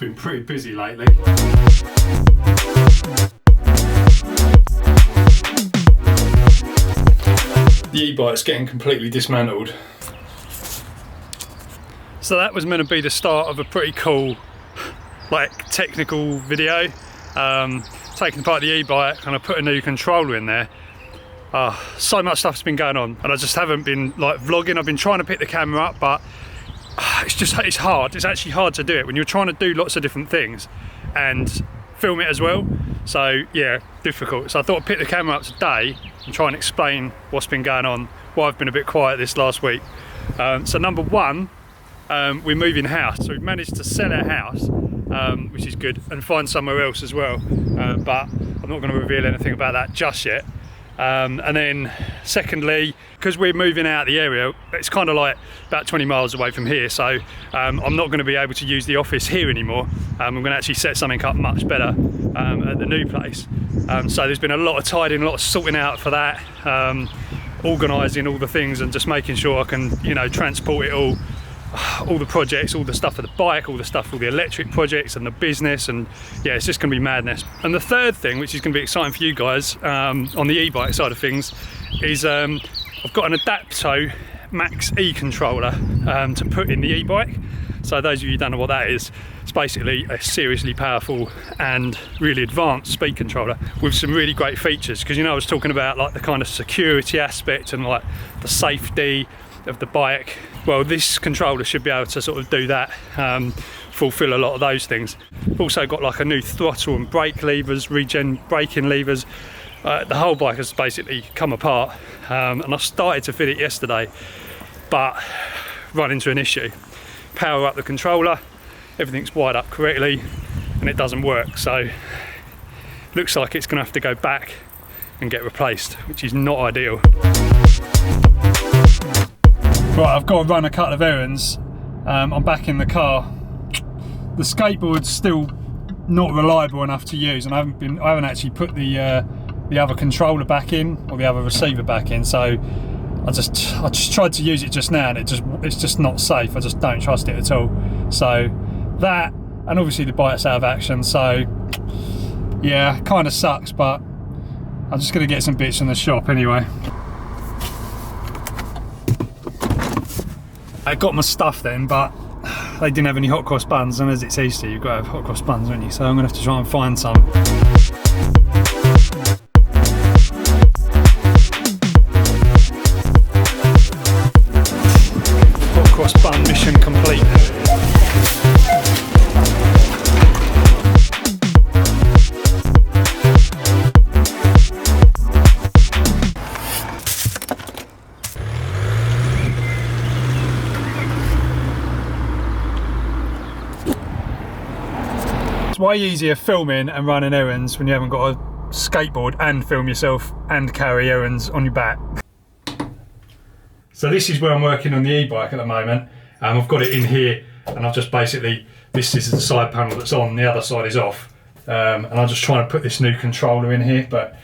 been pretty busy lately. The e-bike's getting completely dismantled. So that was meant to be the start of a pretty cool, like, technical video. Taking apart the e-bike, and I put a new controller in there. So much stuff's been going on, and I just haven't been like vlogging. I've been trying to pick the camera up, but it's hard. It's actually hard to do it when you're trying to do lots of different things and film it as well. So yeah, difficult. So I thought I'd pick the camera up today and try and explain what's been going on, why I've been a bit quiet this last week. So number one, we're moving house. So we've managed to sell our house, which is good, and find somewhere else as well. But I'm not going to reveal anything about that just yet. And then secondly, because we're moving out of the area, it's kind of like about 20 miles away from here, so I'm not going to be able to use the office here anymore. I'm going to actually set something up much better at the new place. So there's been a lot of tidying, a lot of sorting out for that, organising all the things and just making sure I can, you know, transport it all the projects, all the stuff for the bike, all the electric projects and the business, and yeah, it's just going to be madness. And the third thing, which is going to be exciting for you guys on the e-bike side of things, is I've got an ADAPTTO Max E controller to put in the e-bike. So those of you who don't know what that is, it's basically a seriously powerful and really advanced speed controller with some really great features, because, you know, I was talking about like the kind of security aspect and like the safety of the bike. Well, this controller should be able to sort of do that, fulfill a lot of those things. I've also got like a new throttle and brake levers, regen braking levers. The whole bike has basically come apart, and I started to fit it yesterday, but run into an issue. Power up the controller, everything's wired up correctly, and it doesn't work. So looks like it's going to have to go back and get replaced, which is not ideal. Right, I've got to run a couple of errands. I'm back in the car. The skateboard's still not reliable enough to use, and I haven't actually put the other controller back in, or the other receiver back in. So I just tried to use it just now, and it's just not safe. I just don't trust it at all. So that, and obviously the bike's out of action. So yeah, kind of sucks, but I'm just going to get some bits from the shop anyway. I got my stuff then, but they didn't have any hot cross buns, and as it's Easter, you've got to have hot cross buns, haven't you? So I'm going to have to try and find some. Hot cross bun mission complete. It's way easier filming and running errands when you haven't got a skateboard and film yourself and carry errands on your back. So this is where I'm working on the e-bike at the moment. I've got it in here, and I've just basically, this is the side panel that's on, the other side is off. And I'm just trying to put this new controller in here, but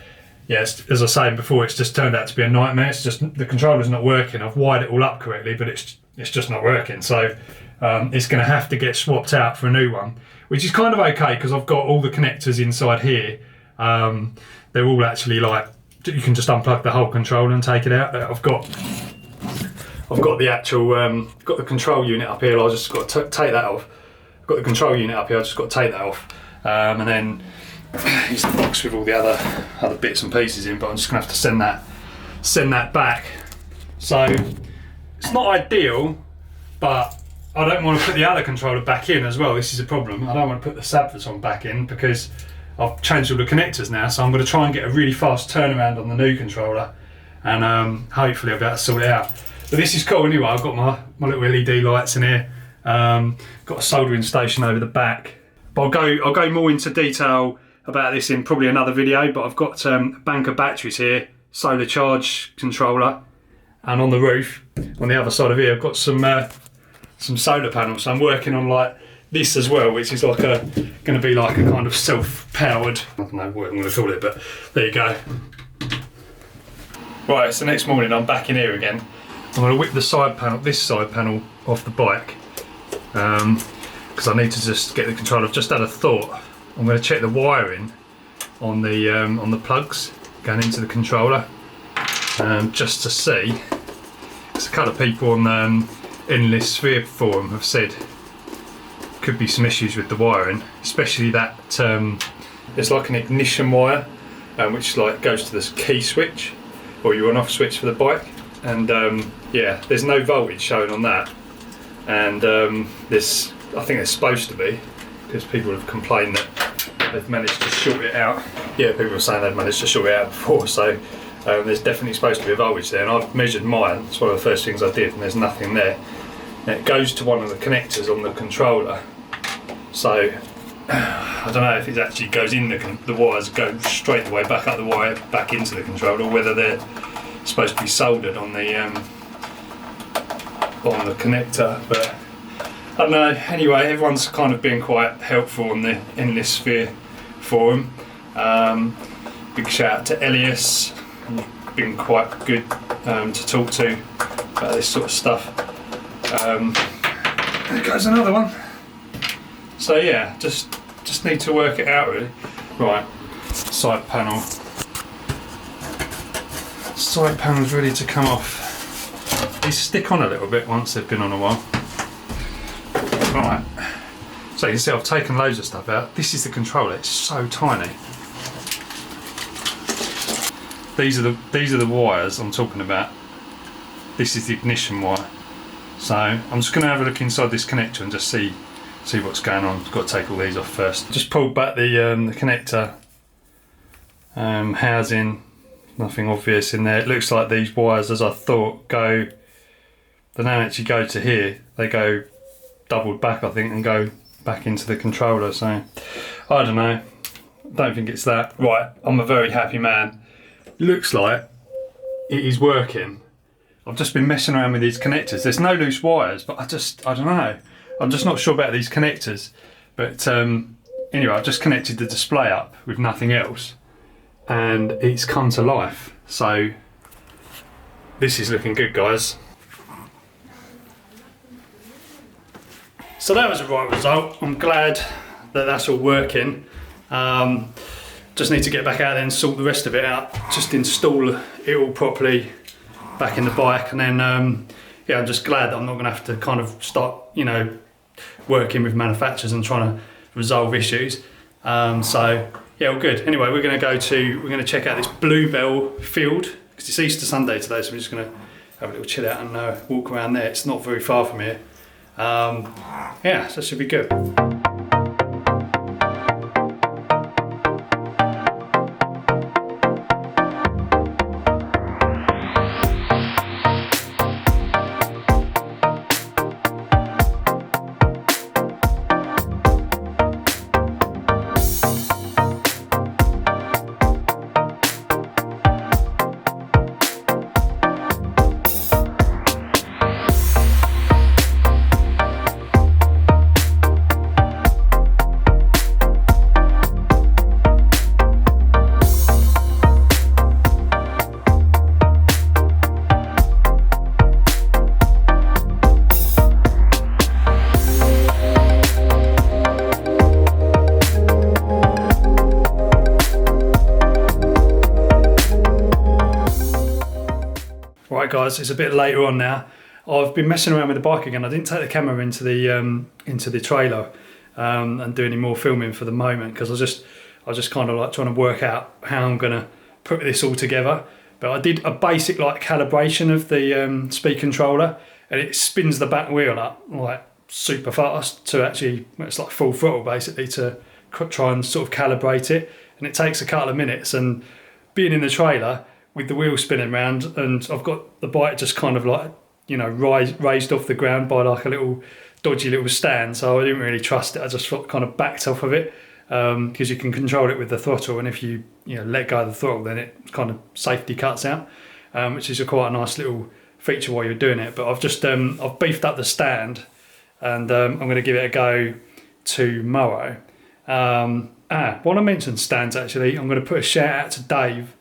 yeah, as I was saying before, it's just turned out to be a nightmare. It's just, the controller's not working. I've wired it all up correctly, but it's just not working. So it's going to have to get swapped out for a new one, which is kind of okay, because I've got all the connectors inside here. They're all actually like, you can just unplug the whole controller and take it out. I've got the actual, got the control unit up here. I've just got to take that off. I've got the control unit up here. I've just got to take that off, and then here's the box with all the other bits and pieces in. But I'm just gonna have to send that back. So it's not ideal, but I don't want to put the other controller back in as well. This is a problem. I don't want to put the Sabvaton back in because I've changed all the connectors now. So I'm going to try and get a really fast turnaround on the new controller, and hopefully I'll be able to sort it out. But this is cool anyway. I've got my little LED lights in here. Got a soldering station over the back. But I'll go more into detail about this in probably another video. But I've got a bank of batteries here, solar charge controller, and on the roof, on the other side of here, I've got some solar panels. So I'm working on like this as well, which is like going to be like a kind of self-powered, I don't know what I'm going to call it, but there you go. Right, so next morning I'm back in here again. I'm going to whip the side panel, this side panel, off the bike, because because I need to just get the controller. I've just had a thought. I'm going to check the wiring on the plugs going into the controller, just to see. There's a couple of people on Endless Sphere forum have said could be some issues with the wiring, especially that there's like an ignition wire which like goes to this key switch or your on-off switch for the bike, and yeah, there's no voltage showing on that, and this, I think there's supposed to be, because people have complained that they've managed to short it out. Yeah, people are saying they've managed to short it out before, so there's definitely supposed to be a voltage there, and I've measured mine. It's one of the first things I did, and there's nothing there. And it goes to one of the connectors on the controller, so I don't know if it actually goes in the wires go straight away back up the wire back into the controller, or whether they're supposed to be soldered on the connector, but I don't know. Anyway, everyone's kind of been quite helpful on the Endless Sphere forum. Big shout out to Elias, he's been quite good to talk to about this sort of stuff. There goes another one. So yeah, just need to work it out really. Right, side panel. Side panel's ready to come off. These stick on a little bit once they've been on a while. Right, so you can see I've taken loads of stuff out. This is the controller, it's so tiny. These are the wires I'm talking about. This is the ignition wire. So I'm just going to have a look inside this connector and just see what's going on. I've got to take all these off first. Just pulled back the connector housing. Nothing obvious in there. It looks like these wires, as I thought, they don't actually go to here. They go doubled back, I think, and go back into the controller. So I don't know. Don't think it's that. Right, I'm a very happy man. Looks like it is working. I've just been messing around with these connectors. There's no loose wires, but I don't know. I'm just not sure about these connectors. But anyway, I've just connected the display up with nothing else, and it's come to life. So this is looking good, guys. So that was a right result. I'm glad that that's all working. Just need to get back out there and sort the rest of it out. Just install it all properly back in the bike, and then yeah, I'm just glad that I'm not going to have to kind of start, you know, working with manufacturers and trying to resolve issues. So yeah, all good. Anyway, we're going to check out this Bluebell field because it's Easter Sunday today, so we're just going to have a little chill out and walk around there. It's not very far from here. Yeah, so it should be good. Right guys, it's a bit later on now. I've been messing around with the bike again. I didn't take the camera into the trailer and do any more filming for the moment because I was just kind of like trying to work out how I'm gonna put this all together. But I did a basic like calibration of the speed controller, and it spins the back wheel up like super fast to actually, it's like full throttle basically, to try and sort of calibrate it, and it takes a couple of minutes. And being in the trailer with the wheel spinning around, and I've got the bike just kind of like, you know, raised off the ground by like a little dodgy little stand, so I didn't really trust it. I just kind of backed off of it because you can control it with the throttle, and if you let go of the throttle, then it kind of safety cuts out, which is quite a nice little feature while you're doing it. But I've just I've beefed up the stand, and I'm going to give it a go tomorrow. While I mentioned stands, actually, I'm going to put a shout out to Dave.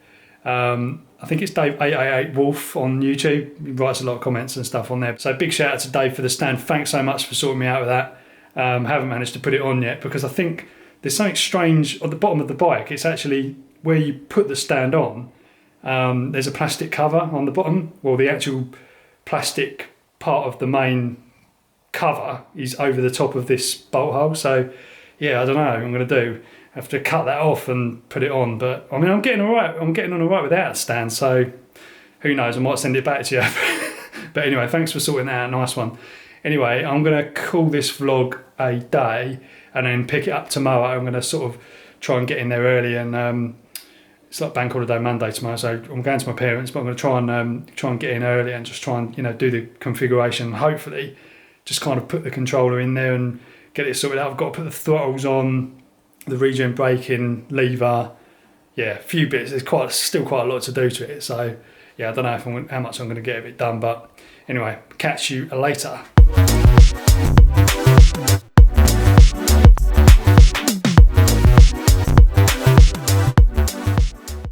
I think it's Dave 888 Wolf on YouTube. He writes a lot of comments and stuff on there. So big shout out to Dave for the stand. Thanks so much for sorting me out with that. Haven't managed to put it on yet because I think there's something strange at the bottom of the bike. It's actually where you put the stand on. There's a plastic cover on the bottom. Well, the actual plastic part of the main cover is over the top of this bolt hole. So yeah, I don't know what I'm going to do. I have to cut that off and put it on. But I mean, I'm getting all right. I'm getting on all right without a stand. So who knows? I might send it back to you. But anyway, thanks for sorting that out. Nice one. Anyway, I'm going to call this vlog a day and then pick it up tomorrow. I'm going to sort of try and get in there early, and it's like bank holiday Monday tomorrow, so I'm going to my parents, but I'm going to try and get in early and just try and do the configuration. Hopefully, just kind of put the controller in there and get it sorted out. I've got to put the throttles on, the regen braking lever, yeah, a few bits. There's still quite a lot to do to it, so yeah, I don't know how much I'm going to get of it done, but anyway, catch you later.